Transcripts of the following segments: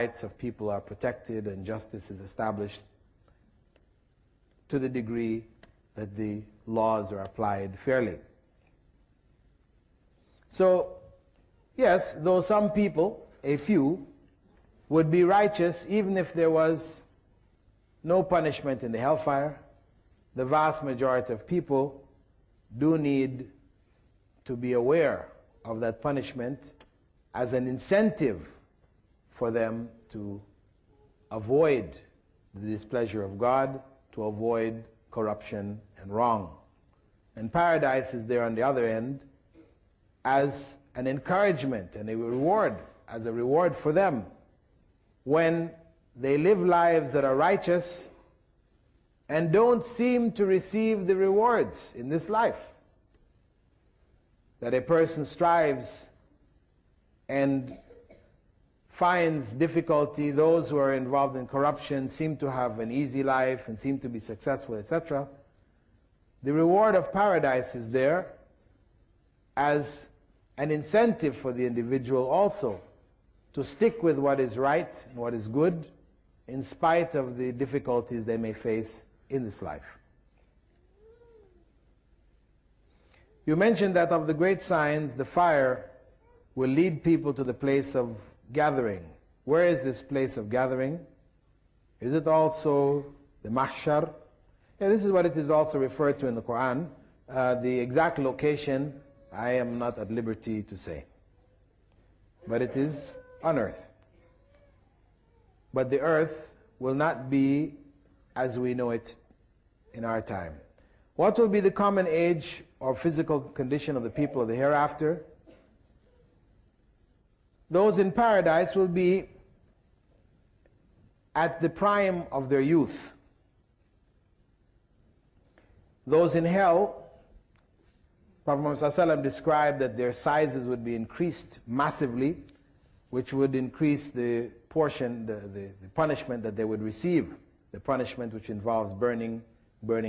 rights of people are protected and justice is established to the degree that the laws are applied fairly. So, yes, though some people, a few, would be righteous even if there was no punishment in the hellfire, the vast majority of people do need to be aware of that punishment as an incentive for them to avoid the displeasure of God, to avoid corruption and wrong. And paradise is there on the other end as an encouragement and a reward, as a reward for them when they live lives that are righteous and don't seem to receive the rewards in this life. That a person strives and finds difficulty, those who are involved in corruption seem to have an easy life and seem to be successful, etc. The reward of paradise is there as an incentive for the individual also to stick with what is right and what is good in spite of the difficulties they may face in this life. You mentioned that of the great signs, the fire will lead people to the place of gathering. Where is this place of gathering? Is it also the mahshar? Yeah, this is what it is also referred to in the Quran. The exact location I am not at liberty to say. But it is on earth. But the earth will not be as we know it in our time. What will be the common age or physical condition of the people of the hereafter? Those in paradise will be at the prime of their youth. Those in hell, Prophet Muhammad ﷺ described that their sizes would be increased massively, which would increase the portion, the punishment that they would receive, the punishment which involves burning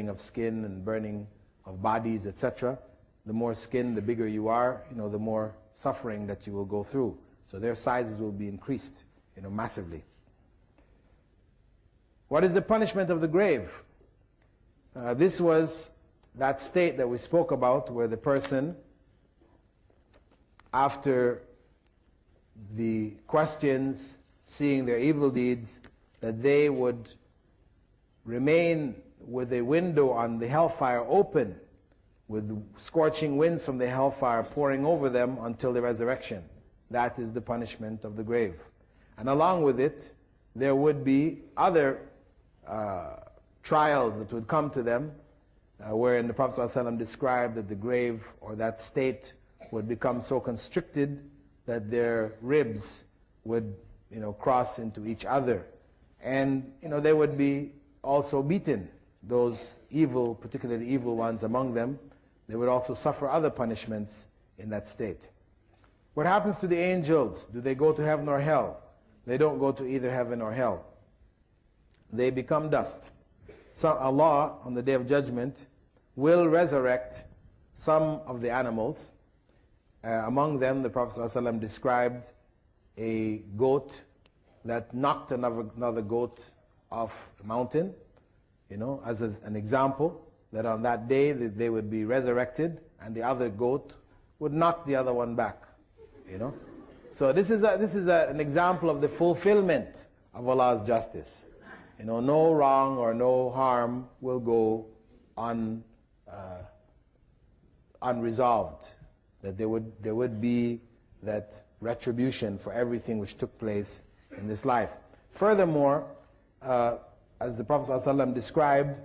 of skin and burning of bodies, etc. The more skin, the bigger you are, the more suffering that you will go through. So their sizes will be increased, massively. What is the punishment of the grave? This was that state that we spoke about where the person, after the questions, seeing their evil deeds, that they would remain with a window on the hellfire open, with scorching winds from the hellfire pouring over them until the resurrection. That is the punishment of the grave. And along with it, there would be other trials that would come to them, wherein the Prophet ﷺ described that the grave or that state would become so constricted that their ribs would cross into each other. And they would be also beaten. Those evil, particularly evil ones among them, they would also suffer other punishments in that state. What happens to the angels? Do they go to heaven or hell? They don't go to either heaven or hell. They become dust. So Allah, on the Day of Judgment, will resurrect some of the animals. Among them, the Prophet ﷺ described a goat that knocked another goat off a mountain, as an example, that on that day they would be resurrected and the other goat would knock the other one back. So this is an example of the fulfillment of Allah's justice. No wrong or no harm will go unresolved. That there would be that retribution for everything which took place in this life. Furthermore, as the Prophet ﷺ described,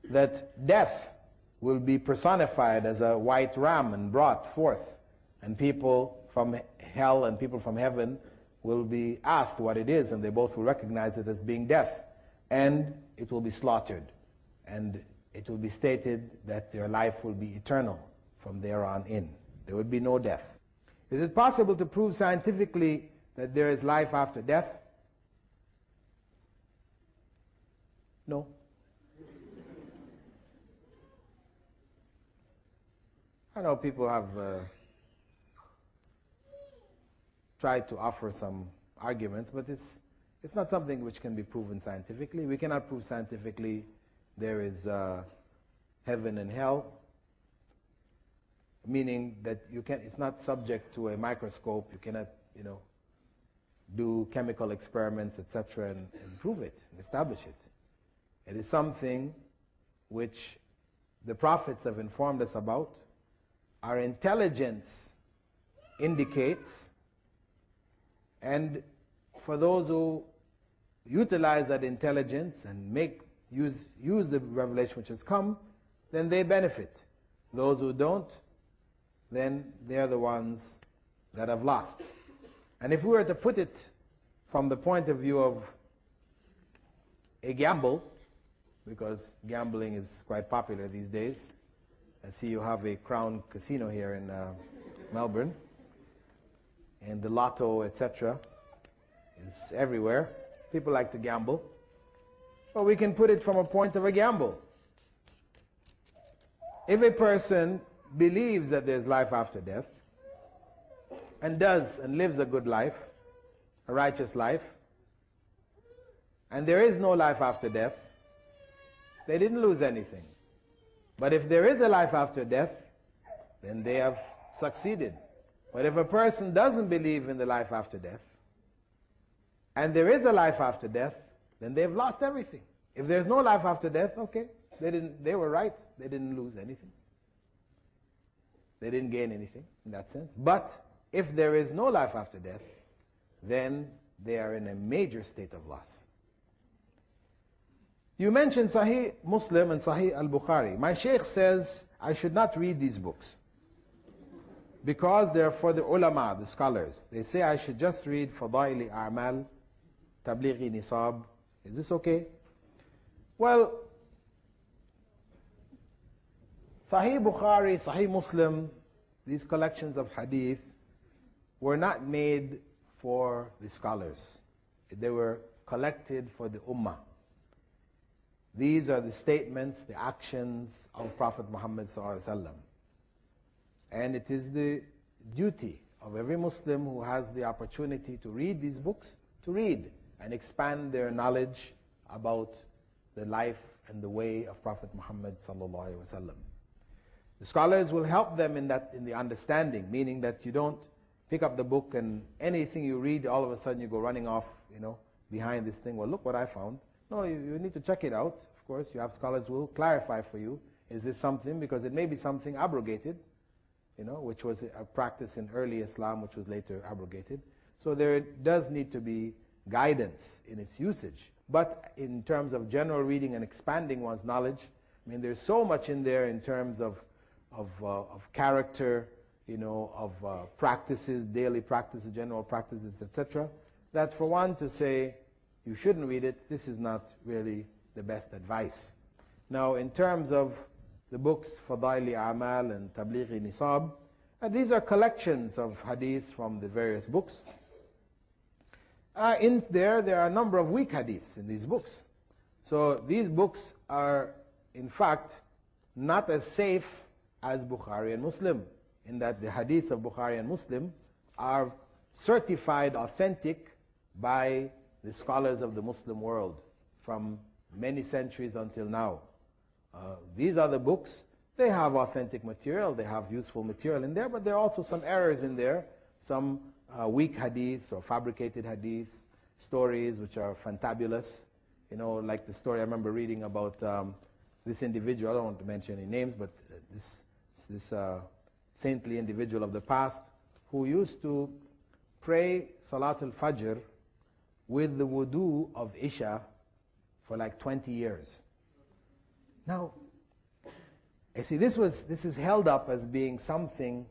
that death will be personified as a white ram and brought forth, and people from hell and people from heaven will be asked what it is, and they both will recognize it as being death, and it will be slaughtered, and it will be stated that their life will be eternal from there on in. There would be no death. Is it possible to prove scientifically that there is life after death? No. I know people have tried to offer some arguments, but It's not something which can be proven scientifically. We cannot prove scientifically there is heaven and hell, meaning that it's not subject to a microscope. You cannot, do chemical experiments, etc., and prove it, and establish it. It is something which the prophets have informed us about. Our intelligence indicates, and for those who utilize that intelligence and use the revelation which has come, then they benefit. Those who don't, then they're the ones that have lost. And if we were to put it from the point of view of a gamble, because gambling is quite popular these days. I see you have a Crown Casino here in Melbourne, and the lotto, etc., is everywhere. People like to gamble. But we can put it from a point of a gamble. If a person believes that there's life after death, and does and lives a good life, a righteous life, and there is no life after death, they didn't lose anything. But if there is a life after death, then they have succeeded. But if a person doesn't believe in the life after death, and there is a life after death, then they've lost everything. If there's no life after death, okay, they were right. They didn't lose anything. They didn't gain anything in that sense. But if there is no life after death, then they are in a major state of loss. You mentioned Sahih Muslim and Sahih al-Bukhari. My sheikh says I should not read these books because they're for the ulama, the scholars. They say I should just read Fadaili A'mal, Tablighi Nisab. Is this okay? Well, Sahih Bukhari, Sahih Muslim, these collections of hadith were not made for the scholars. They were collected for the ummah. These are the statements, the actions of Prophet Muhammad ﷺ. And it is the duty of every Muslim who has the opportunity to read these books, to read and expand their knowledge about the life and the way of Prophet Muhammad ﷺ. The scholars will help them in the understanding, meaning that you don't pick up the book and anything you read, all of a sudden you go running off, behind this thing. Well, look what I found. No, you need to check it out. Of course, you have scholars who will clarify for you. Is this something? Because it may be something abrogated, which was a practice in early Islam, which was later abrogated. So there does need to be guidance in its usage. But in terms of general reading and expanding one's knowledge, there's so much in there in terms of character, of practices, daily practices, general practices, etc., that for one to say you shouldn't read it, this is not really the best advice. Now, in terms of the books Fadaili A'mal and Tablighi Nisab, these are collections of hadiths from the various books. In there are a number of weak hadiths in these books. So these books are, in fact, not as safe as Bukhari and Muslim, in that the hadiths of Bukhari and Muslim are certified authentic by the scholars of the Muslim world from many centuries until now. These are the books. They have authentic material, they have useful material in there, but there are also some errors in there, some weak hadiths or fabricated hadiths, stories which are fantabulous. Like the story I remember reading about this individual, I don't want to mention any names, but this saintly individual of the past who used to pray Salatul Fajr with the wudu of Isha for like 20 years. Now, you see, this is held up as being something,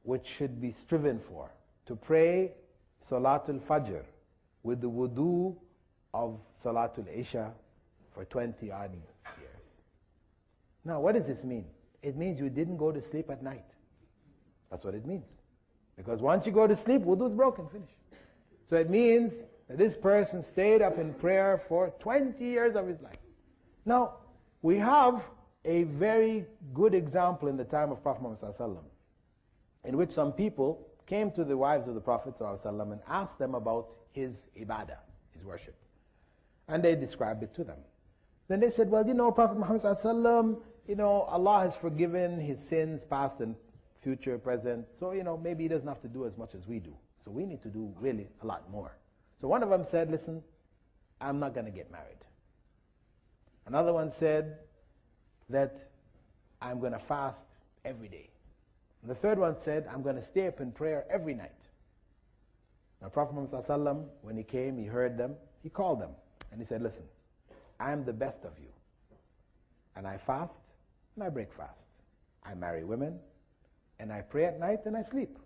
which should be striven for. To pray Salatul Fajr with the wudu of Salatul Isha for 20 odd years. Now, what does this mean? It means you didn't go to sleep at night. That's what it means. Because once you go to sleep, wudu is broken, finish. So it means that this person stayed up in prayer for 20 years of his life. Now, we have a very good example in the time of Prophet Muhammad ﷺ, in which some people came to the wives of the Prophet ﷺ and asked them about his ibadah, his worship. And they described it to them. Then they said, well, Prophet Muhammad ﷺ, Allah has forgiven his sins, past and future, present. So, maybe he doesn't have to do as much as we do. So we need to do really a lot more. So one of them said, listen, I'm not going to get married. Another one said that I'm going to fast every day. And the third one said, I'm going to stay up in prayer every night. Now Prophet Muhammad ﷺ, when he came, he heard them, he called them, and he said, listen, I am the best of you. And I fast, and I break fast. I marry women, and I pray at night, and I sleep.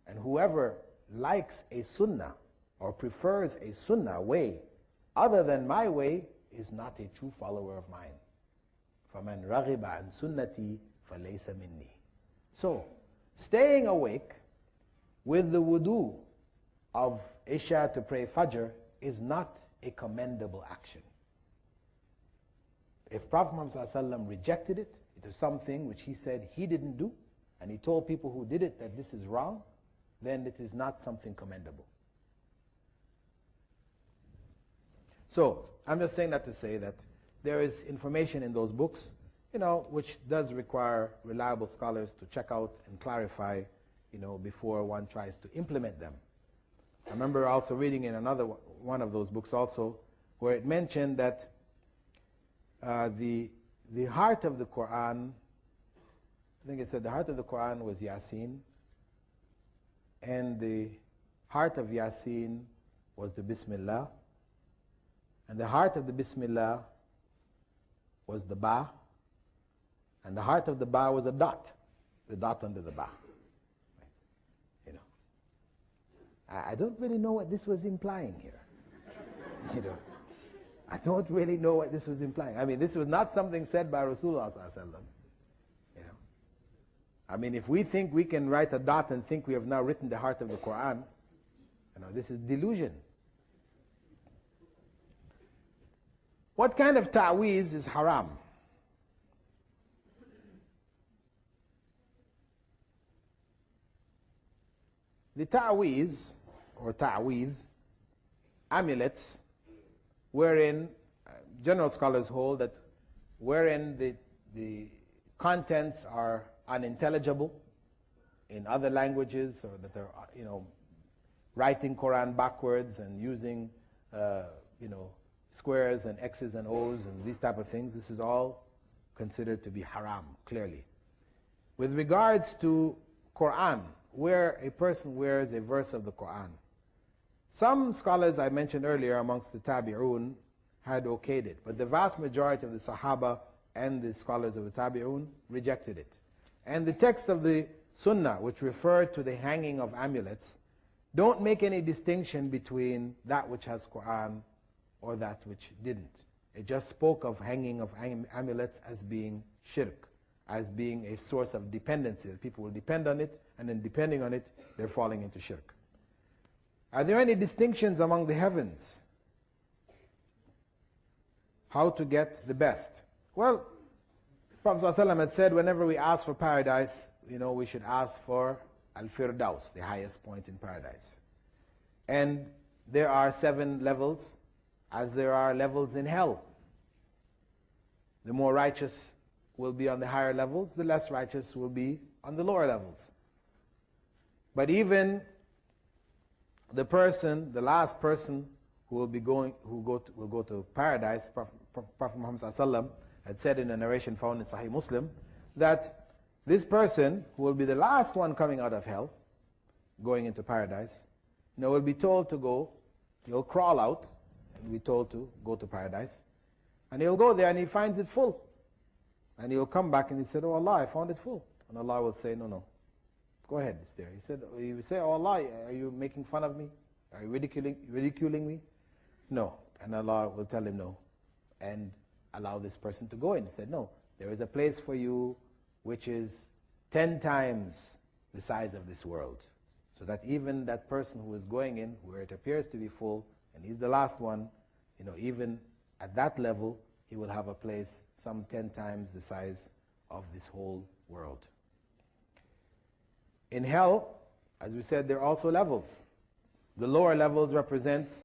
And whoever likes a sunnah, or prefers a sunnah way, other than my way, is not a true follower of mine. فَمَنْ رَغِبَ عَنْ سُنَّتِي فَلَيْسَ مِنِّي. So, staying awake with the wudu of Isha to pray Fajr is not a commendable action. If Prophet Muhammad ﷺ rejected it, it is something which he said he didn't do, and he told people who did it that this is wrong, then it is not something commendable. So, I'm just saying that to say that there is information in those books, which does require reliable scholars to check out and clarify, before one tries to implement them. I remember also reading in another one of those books also, where it mentioned that the heart of the Quran, I think it said the heart of the Quran was Yasin, and the heart of Yasin was the Bismillah, and the heart of the Bismillah was the Ba, and the heart of the Ba was a dot, the dot under the Ba. I don't really know what this was implying here. I don't really know what this was implying. I mean, this was not something said by Rasulullah sallallahu alaihi wasallam. I mean, if we think we can write a dot and think we have now written the heart of the Quran, this is delusion. What kind of ta'weez is haram? The ta'weez, or ta'weez, amulets, wherein general scholars hold that wherein the contents are unintelligible in other languages, or that they're, writing Quran backwards and using, squares and X's and O's and these type of things, this is all considered to be haram, clearly. With regards to Quran, where a person wears a verse of the Quran, some scholars I mentioned earlier amongst the Tabi'un had okayed it, but the vast majority of the Sahaba and the scholars of the Tabi'un rejected it. And the text of the Sunnah, which referred to the hanging of amulets, don't make any distinction between that which has Quran or that which didn't. It just spoke of hanging of amulets as being shirk, as being a source of dependency. People will depend on it, and then depending on it, they're falling into shirk. Are there any distinctions among the heavens? How to get the best? Well, Prophet ﷺ had said whenever we ask for paradise, we should ask for Al-Firdaus, the highest point in paradise. And there are 7 levels, as there are levels in hell. The more righteous will be on the higher levels, the less righteous will be on the lower levels. But even the last person who will go to paradise, Prophet Muhammad ﷺ had said in a narration found in Sahih Muslim, that this person who will be the last one coming out of hell, going into paradise, will be told to go, he'll crawl out, and be told to go to paradise, and he'll go there and he finds it full. And he'll come back and he said, oh Allah, I found it full. And Allah will say, no, go ahead, it's there. He will say, oh Allah, are you making fun of me? Are you ridiculing me? No. And Allah will tell him no, and allow this person to go in. He said, no, there is a place for you which is 10 times the size of this world. So that even that person who is going in, where it appears to be full, and he's the last one, even at that level, he will have a place some 10 times the size of this whole world. In hell, As we said, there are also levels. The lower levels represent